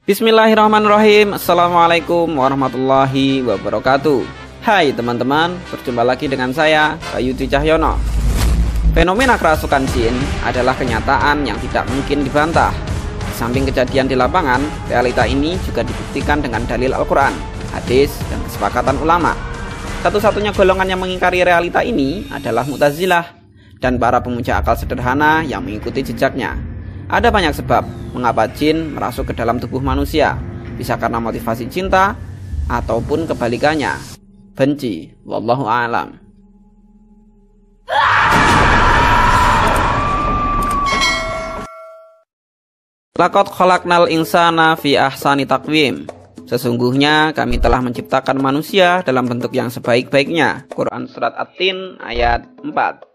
Bismillahirrahmanirrahim. Assalamualaikum warahmatullahi wabarakatuh. Hai teman-teman, berjumpa lagi dengan saya, Bayu Dwi Cahyono. Fenomena kerasukan jin adalah kenyataan yang tidak mungkin dibantah. Di samping kejadian di lapangan, realita ini juga dibuktikan dengan dalil Al-Quran, hadis, dan kesepakatan ulama. Satu-satunya golongan yang mengingkari realita ini adalah Mu'tazilah dan para pemuja akal sederhana yang mengikuti jejaknya. Ada banyak sebab mengapa jin merasuk ke dalam tubuh manusia. Bisa karena motivasi cinta ataupun kebalikannya, benci. Wallahu a'lam. Laqad khalaqnal insana fi ahsani taqwim. Sesungguhnya kami telah menciptakan manusia dalam bentuk yang sebaik-baiknya. Quran Surat At-Tin ayat 4.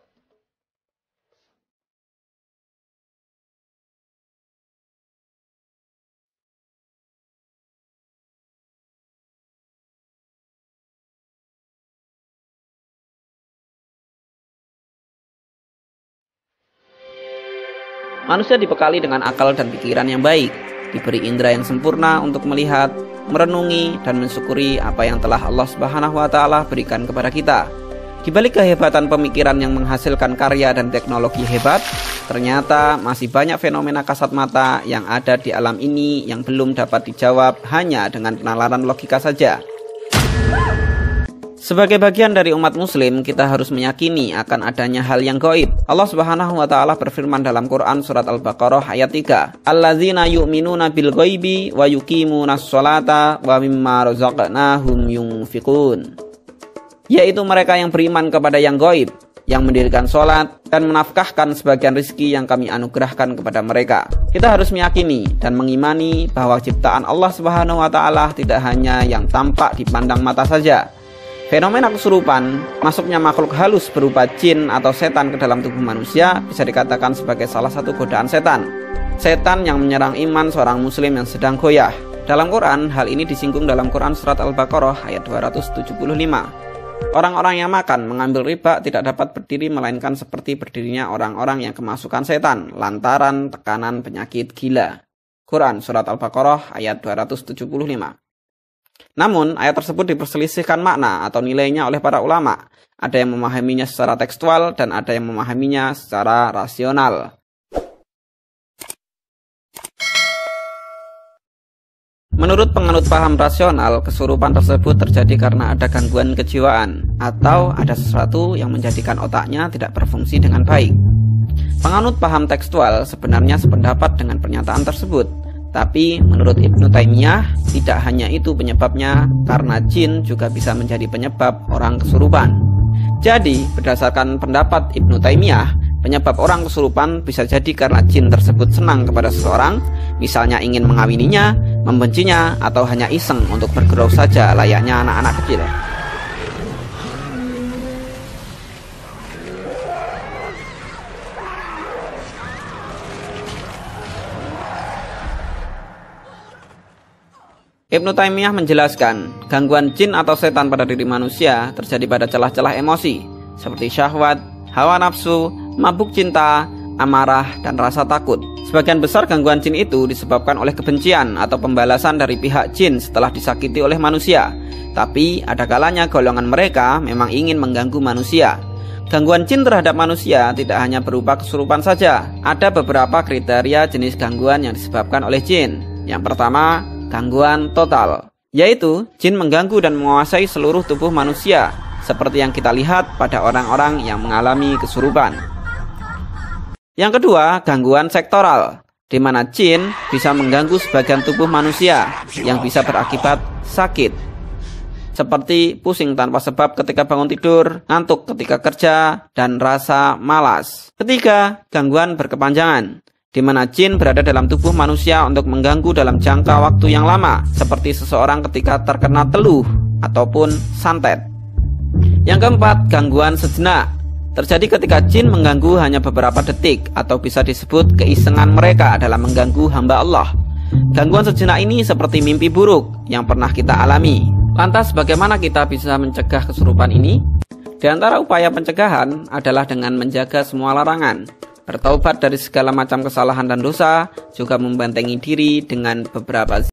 Manusia dibekali dengan akal dan pikiran yang baik, diberi indera yang sempurna untuk melihat, merenungi, dan mensyukuri apa yang telah Allah Subhanahu wa Ta'ala berikan kepada kita. Di balik kehebatan pemikiran yang menghasilkan karya dan teknologi hebat, ternyata masih banyak fenomena kasat mata yang ada di alam ini yang belum dapat dijawab hanya dengan penalaran logika saja. Sebagai bagian dari umat muslim, kita harus meyakini akan adanya hal yang gaib. Allah Subhanahu wa Ta'ala berfirman dalam Quran Surat Al-Baqarah ayat 3. Allazina yu'minuna bil ghaibi wa yuqimunas sholata wa mimma razaqnahum yunfiqun. Yaitu mereka yang beriman kepada yang gaib, yang mendirikan sholat dan menafkahkan sebagian rizki yang kami anugerahkan kepada mereka. Kita harus meyakini dan mengimani bahwa ciptaan Allah Subhanahu wa Ta'ala tidak hanya yang tampak dipandang mata saja. Fenomena kesurupan, masuknya makhluk halus berupa jin atau setan ke dalam tubuh manusia bisa dikatakan sebagai salah satu godaan setan. Setan yang menyerang iman seorang muslim yang sedang goyah. Dalam Quran, hal ini disinggung dalam Quran Surat Al-Baqarah ayat 275. Orang-orang yang makan mengambil riba tidak dapat berdiri melainkan seperti berdirinya orang-orang yang kemasukan setan lantaran tekanan penyakit gila. Quran Surat Al-Baqarah ayat 275. Namun, ayat tersebut diperselisihkan makna atau nilainya oleh para ulama. Ada yang memahaminya secara tekstual dan ada yang memahaminya secara rasional. Menurut penganut paham rasional, kesurupan tersebut terjadi karena ada gangguan kejiwaan atau ada sesuatu yang menjadikan otaknya tidak berfungsi dengan baik. Penganut paham tekstual sebenarnya sependapat dengan pernyataan tersebut. Tapi menurut Ibnu Taimiyah, tidak hanya itu penyebabnya, karena jin juga bisa menjadi penyebab orang kesurupan. Jadi, berdasarkan pendapat Ibnu Taimiyah, penyebab orang kesurupan bisa jadi karena jin tersebut senang kepada seseorang, misalnya ingin mengawininya, membencinya, atau hanya iseng untuk bergurau saja layaknya anak-anak kecil. Ibnu Taimiyah menjelaskan, gangguan jin atau setan pada diri manusia terjadi pada celah-celah emosi, seperti syahwat, hawa nafsu, mabuk cinta, amarah, dan rasa takut. Sebagian besar gangguan jin itu disebabkan oleh kebencian atau pembalasan dari pihak jin setelah disakiti oleh manusia. Tapi ada kalanya golongan mereka memang ingin mengganggu manusia. Gangguan jin terhadap manusia tidak hanya berupa kesurupan saja. Ada beberapa kriteria jenis gangguan yang disebabkan oleh jin. Yang pertama, gangguan total, yaitu jin mengganggu dan menguasai seluruh tubuh manusia, seperti yang kita lihat pada orang-orang yang mengalami kesurupan. Yang kedua, gangguan sektoral, di mana jin bisa mengganggu sebagian tubuh manusia yang bisa berakibat sakit, seperti pusing tanpa sebab ketika bangun tidur, ngantuk ketika kerja, dan rasa malas. Ketiga, gangguan berkepanjangan, di mana jin berada dalam tubuh manusia untuk mengganggu dalam jangka waktu yang lama, seperti seseorang ketika terkena teluh ataupun santet. Yang keempat, gangguan sejenak, terjadi ketika jin mengganggu hanya beberapa detik atau bisa disebut keisengan mereka dalam mengganggu hamba Allah. Gangguan sejenak ini seperti mimpi buruk yang pernah kita alami. Lantas bagaimana kita bisa mencegah kesurupan ini? Di antara upaya pencegahan adalah dengan menjaga semua larangan, bertaubat dari segala macam kesalahan dan dosa, juga membentengi diri dengan beberapa